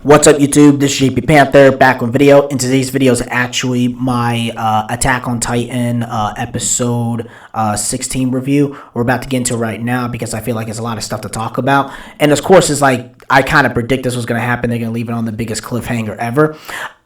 What's up, YouTube? This is JP Panther back with video. And today's video is actually my Attack on Titan episode 16 review. We're about to get into it right now because I feel like there's a lot of stuff to talk about. And of course, it's like I kind of predict this was going to happen. They're going to leave it on the biggest cliffhanger ever.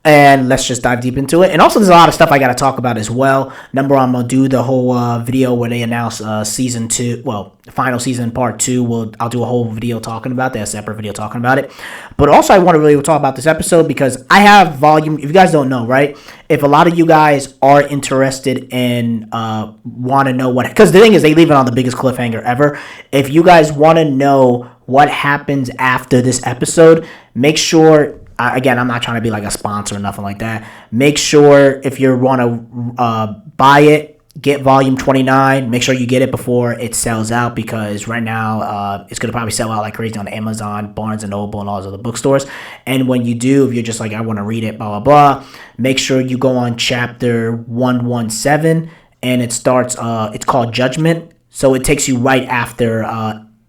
And let's just dive deep into it. And also, there's a lot of stuff I got to talk about as well. Number one, I'm going to do the whole video where they announce season 2, well, final season part 2. I'll do a whole video talking about that, a separate video talking about it. But also, I want to really talk about this episode because I have volume. If you guys don't know, right? If a lot of you guys are interested in want to know what, because the thing is, they leave it on the biggest cliffhanger ever. If you guys want to know what happens after this episode, make sure. Again, I'm not trying to be like a sponsor or nothing like that. Make sure if you want to buy it, get volume 29. Make sure you get it before it sells out because right now it's going to probably sell out like crazy on Amazon, Barnes & Noble, and all those other bookstores. And when you do, if you're just like, I want to read it, blah, blah, blah, make sure you go on chapter 117 and it starts, it's called Judgment. So it takes you right after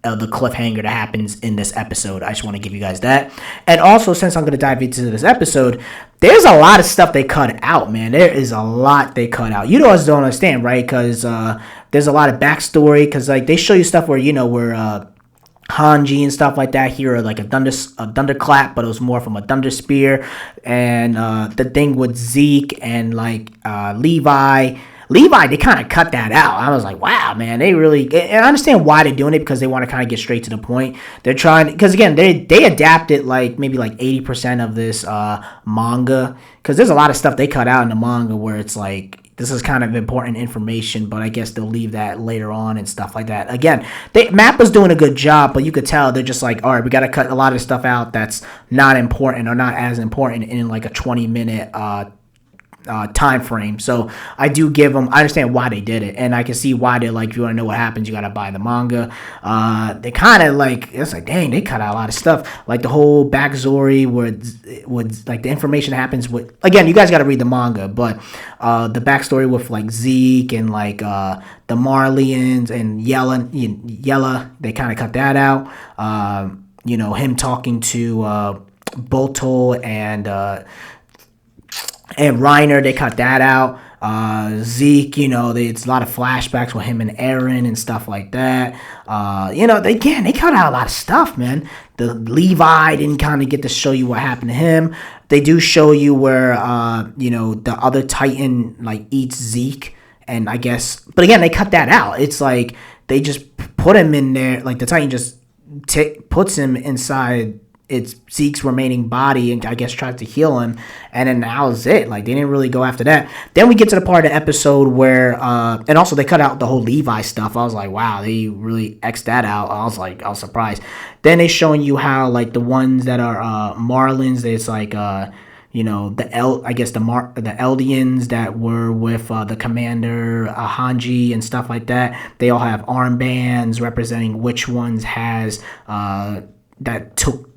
the cliffhanger that happens in this episode. I just want to give you guys that. And also, since I'm going to dive into this episode, there's a lot of stuff they cut out, man. There is a lot they cut out. You guys don't understand, right? Because there's a lot of backstory. Because like they show you stuff where, you know, where Hanji and stuff like that here are like a thunderclap, but it was more from a thunder spear. And the thing with Zeke and like Levi, they kind of cut that out. I was like, wow, man, they really, and I understand why they're doing it because they want to kind of get straight to the point. They're trying, because again, they adapted like maybe like 80% of this manga, because there's a lot of stuff they cut out in the manga where it's like, this is kind of important information, but I guess they'll leave that later on and stuff like that. Again, Mappa's doing a good job, but you could tell they're just like, all right, we got to cut a lot of stuff out that's not important or not as important in like a 20-minute time frame. So I do give them, I understand why they did it, and I can see why they're like, if you want to know what happens, you got to buy the manga. They kind of like, it's like, dang, they cut out a lot of stuff, like the whole backstory where like the information happens with, again, you guys got to read the manga, but the backstory with like Zeke and like the Marlians and Yella, they kind of cut that out. You know, him talking to Bolto and Reiner, they cut that out. Zeke, you know, it's a lot of flashbacks with him and Eren and stuff like that. You know, they cut out a lot of stuff, man. The Levi didn't kind of get to show you what happened to him. They do show you where, you know, the other Titan, like, eats Zeke. And I guess, but again, they cut that out. It's like, they just put him in there, like, the Titan just puts him inside it's Zeke's remaining body and I guess tries to heal him, and then that was it. Like, they didn't really go after that. Then we get to the part of the episode where and also they cut out the whole Levi stuff. I was like, wow, they really X'd that out. I was surprised. Then they showing you how like the ones that are Marlins, it's like you know, the Eldians that were with the commander Hanji and stuff like that. They all have armbands representing which ones has that took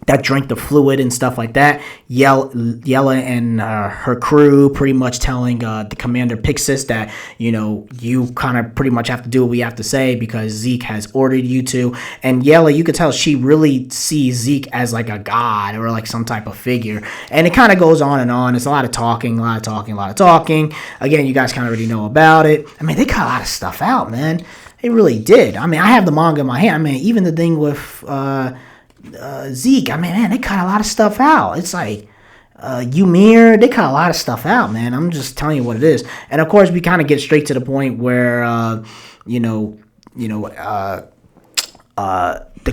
that drank the fluid and stuff like that. Yella and her crew pretty much telling the commander Pixis that, you know, you kind of pretty much have to do what we have to say because Zeke has ordered you to. And Yella, you could tell she really sees Zeke as like a god or like some type of figure. And it kind of goes on and on. It's a lot of talking. Again, you guys kind of already know about it. I mean, they cut a lot of stuff out, man. They really did. I mean, I have the manga in my hand. I mean, even the thing with Zeke, I mean, man, they cut a lot of stuff out. It's like Ymir, they cut a lot of stuff out, man. I'm just telling you what it is. And of course, we kind of get straight to the point where the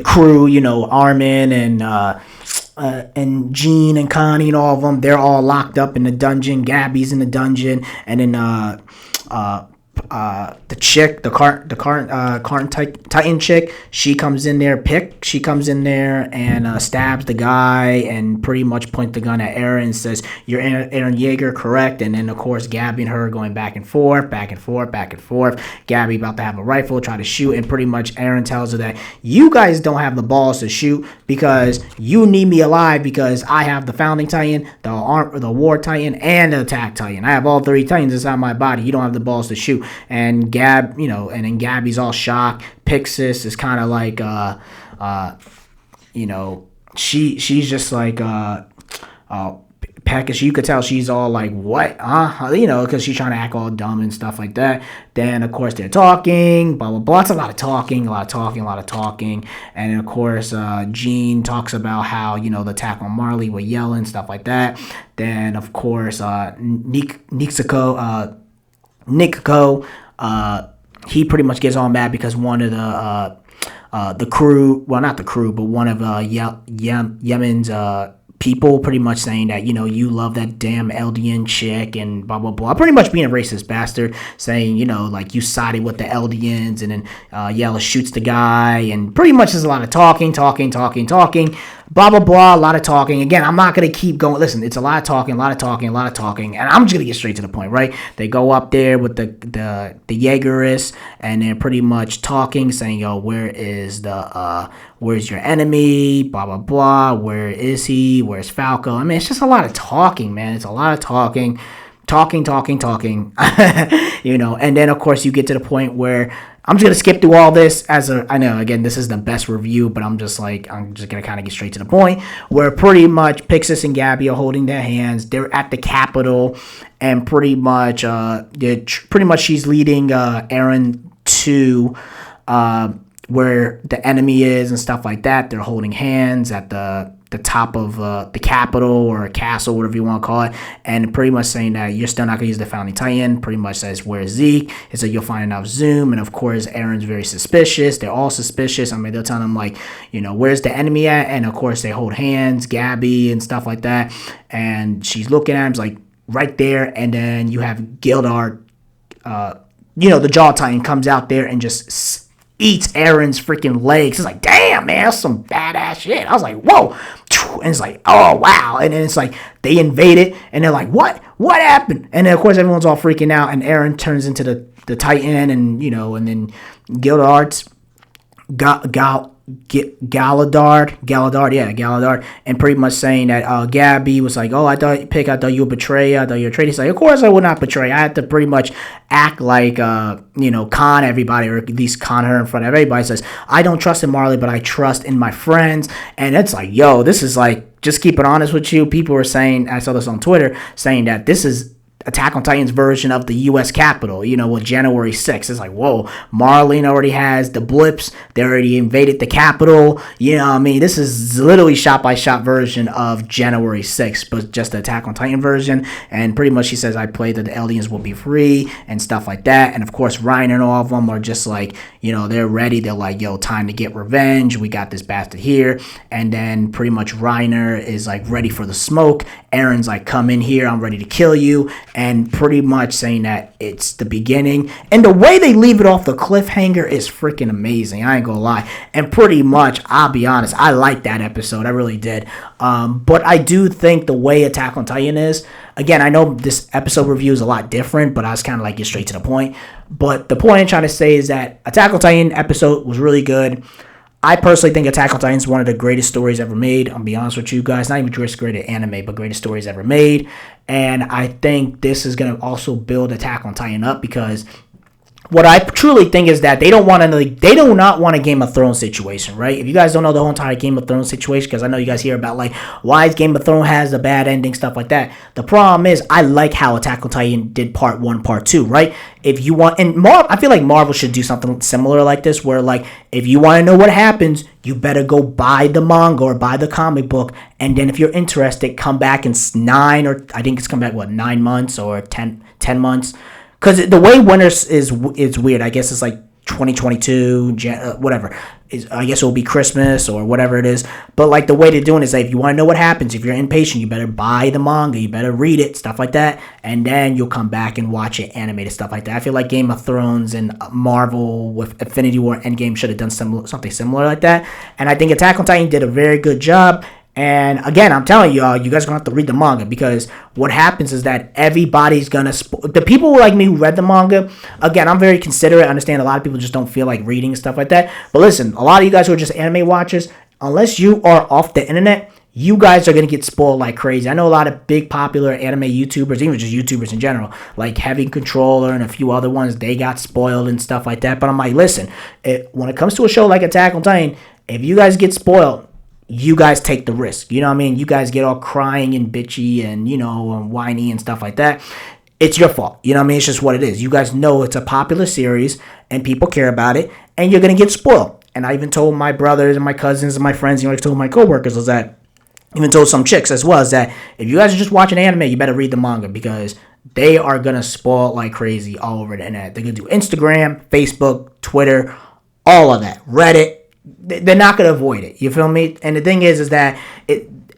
crew, you know, Armin and Jean and Connie and all of them, they're all locked up in the dungeon. Gabby's in the dungeon, and then the chick, the Carton Titan chick, she comes in there and stabs the guy and pretty much points the gun at Eren and says, "You're Eren Yeager, correct?" And then of course Gabby and her going back and forth. Gabby about to have a rifle, try to shoot, and pretty much Eren tells her that you guys don't have the balls to shoot because you need me alive because I have the Founding Titan, the War Titan, and the Attack Titan. I have all three Titans inside my body. You don't have the balls to shoot. And then Gabby's all shocked. Pixis is kind of like, she's just like package. You could tell she's all like, what? Because she's trying to act all dumb and stuff like that. Then, of course, they're talking, blah, blah, blah. It's a lot of talking, a lot of talking, a lot of talking. And then, of course, Jean talks about how, the attack on Marley were yelling, stuff like that. Then, of course, Nikko, he pretty much gets all mad because one of the crew, well, not the crew, but one of Yemen's people pretty much saying that, you love that damn Eldian chick and blah, blah, blah. Pretty much being a racist bastard, saying, like you sided with the Eldians, and then Yella shoots the guy, and pretty much there's a lot of talking, blah, blah, blah, a lot of talking. Again, I'm not going to keep going. Listen, it's a lot of talking, and I'm just going to get straight to the point, right? They go up there with the Jaegerists, and they're pretty much talking, saying, yo, where's your enemy, blah, blah, blah, where is he, where's Falco? I mean, it's just a lot of talking, man. It's a lot of talking, and then, of course, you get to the point where I'm just going to skip through all this I know, again, this is the best review, but I'm just going to kind of get straight to the point, where pretty much Pixis and Gabby are holding their hands. They're at the Capitol, and pretty much she's leading Eren to where the enemy is and stuff like that. They're holding hands at the top of the Capitol or a castle, whatever you want to call it, and pretty much saying that you're still not going to use the Founding Titan. Pretty much says, where's Zeke? It said, you'll find enough Zoom. And of course, Eren's very suspicious. They're all suspicious. I mean, they're telling him, like, where's the enemy at? And of course, they hold hands, Gabby and stuff like that. And she's looking at him, like, right there. And then you have Gildard, the Jaw Titan comes out there and just eats Eren's freaking legs. It's like, damn, man, that's some badass shit. I was like, whoa. And it's like, oh, wow. And then it's like, they invade it, and they're like, what happened? And then, of course, everyone's all freaking out, and Eren turns into the Titan, and, and then Gildard's Galadard, and pretty much saying that Gabby was like, oh, I thought you would betray, I thought you were a traitor. He's like, of course I would not betray. I had to pretty much act like, con everybody, or at least con her in front of everybody. Says, I don't trust in Marley, but I trust in my friends. And it's like, yo, this is like, just keep it honest with you. People were saying, I saw this on Twitter, saying that this is Attack on Titan's version of the U.S. Capitol, with January 6th. It's like, whoa, Marlene already has the blips. They already invaded the Capitol. This is literally shot-by-shot version of January 6th, but just the Attack on Titan version. And pretty much she says, I pray that the Eldians will be free and stuff like that. And, of course, Reiner and all of them are just like, they're ready. They're like, yo, time to get revenge. We got this bastard here. And then pretty much Reiner is, like, ready for the smoke. Eren's like, come in here. I'm ready to kill you. And pretty much saying that it's the beginning. And the way they leave it off the cliffhanger is freaking amazing. I ain't gonna lie. And pretty much, I'll be honest, I liked that episode. I really did. But I do think the way Attack on Titan is, again, I know this episode review is a lot different, but I was kind of like, get straight to the point. But the point I'm trying to say is that Attack on Titan episode was really good. I personally think Attack on Titan is one of the greatest stories ever made. I'm be honest with you guys. Not even just greatest anime, but greatest stories ever made. And I think this is going to also build Attack on Titan up, because what I truly think is that they do not want a Game of Thrones situation, right? If you guys don't know the whole entire Game of Thrones situation, because I know you guys hear about, like, why Game of Thrones has a bad ending, stuff like that. The problem is, I like how Attack on Titan did part 1, part 2, right? If you want, and I feel like Marvel should do something similar like this, where, like, if you want to know what happens, you better go buy the manga or buy the comic book, and then if you're interested, come back in 9 months or 10 months. Because the way winter is weird. I guess it's like 2022, whatever. I guess it will be Christmas or whatever it is. But like the way they're doing it is, like, if you want to know what happens, if you're impatient, you better buy the manga, you better read it, stuff like that, and then you'll come back and watch it animated, stuff like that. I feel like Game of Thrones and Marvel with Infinity War Endgame should have done something similar like that. And I think Attack on Titan did a very good job. And again, I'm telling y'all, you guys are going to have to read the manga, because what happens is that everybody's going to... the people like me who read the manga, again, I'm very considerate. I understand a lot of people just don't feel like reading and stuff like that. But listen, a lot of you guys who are just anime watchers, unless you are off the internet, you guys are going to get spoiled like crazy. I know a lot of big popular anime YouTubers, even just YouTubers in general, like Heavy Controller and a few other ones, they got spoiled and stuff like that. But I'm like, listen, when it comes to a show like Attack on Titan, if you guys get spoiled, you guys take the risk. You know what I mean? You guys get all crying and bitchy and, whiny and stuff like that. It's your fault. You know what I mean? It's just what it is. You guys know it's a popular series and people care about it, and you're going to get spoiled. And I even told my brothers and my cousins and my friends, I told my coworkers, was that, even told some chicks as well, is that if you guys are just watching anime, you better read the manga, because they are going to spoil like crazy all over the internet. They're going to do Instagram, Facebook, Twitter, all of that. Reddit. They're not going to avoid it. You feel me? And the thing is that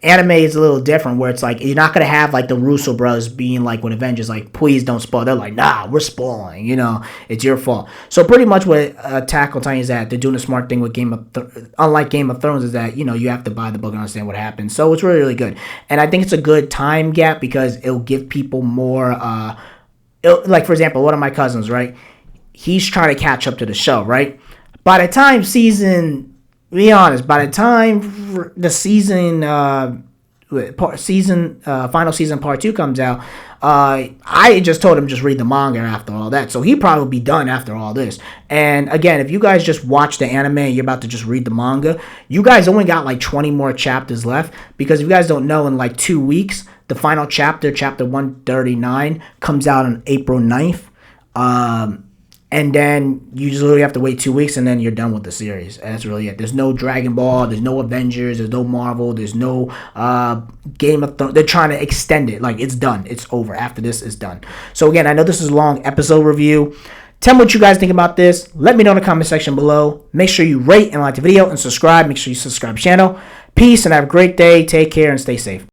anime is a little different, where it's like you're not going to have like the Russo brothers being like with Avengers, like, please don't spoil. They're like, nah, we're spoiling. It's your fault. So pretty much what Attack on Titan is that they're doing a smart thing with unlike Game of Thrones, is that, you have to buy the book and understand what happens. So it's really, really good. And I think it's a good time gap because it'll give people more, like, for example, one of my cousins, right? He's trying to catch up to the show, right? By the time the season, final season part 2 comes out, I just told him just read the manga after all that. So he probably will be done after all this. And again, if you guys just watch the anime and you're about to just read the manga, you guys only got like 20 more chapters left, because if you guys don't know, in like 2 weeks, the final chapter 139, comes out on April 9th. And then you just literally have to wait 2 weeks, and then you're done with the series. And that's really it. There's no Dragon Ball, there's no Avengers, there's no Marvel, there's no Game of Thrones. They're trying to extend it. Like, it's done. It's over. After this, it's done. So again, I know this is a long episode review. Tell me what you guys think about this. Let me know in the comment section below. Make sure you rate and like the video and subscribe. Make sure you subscribe to the channel. Peace, and have a great day. Take care and stay safe.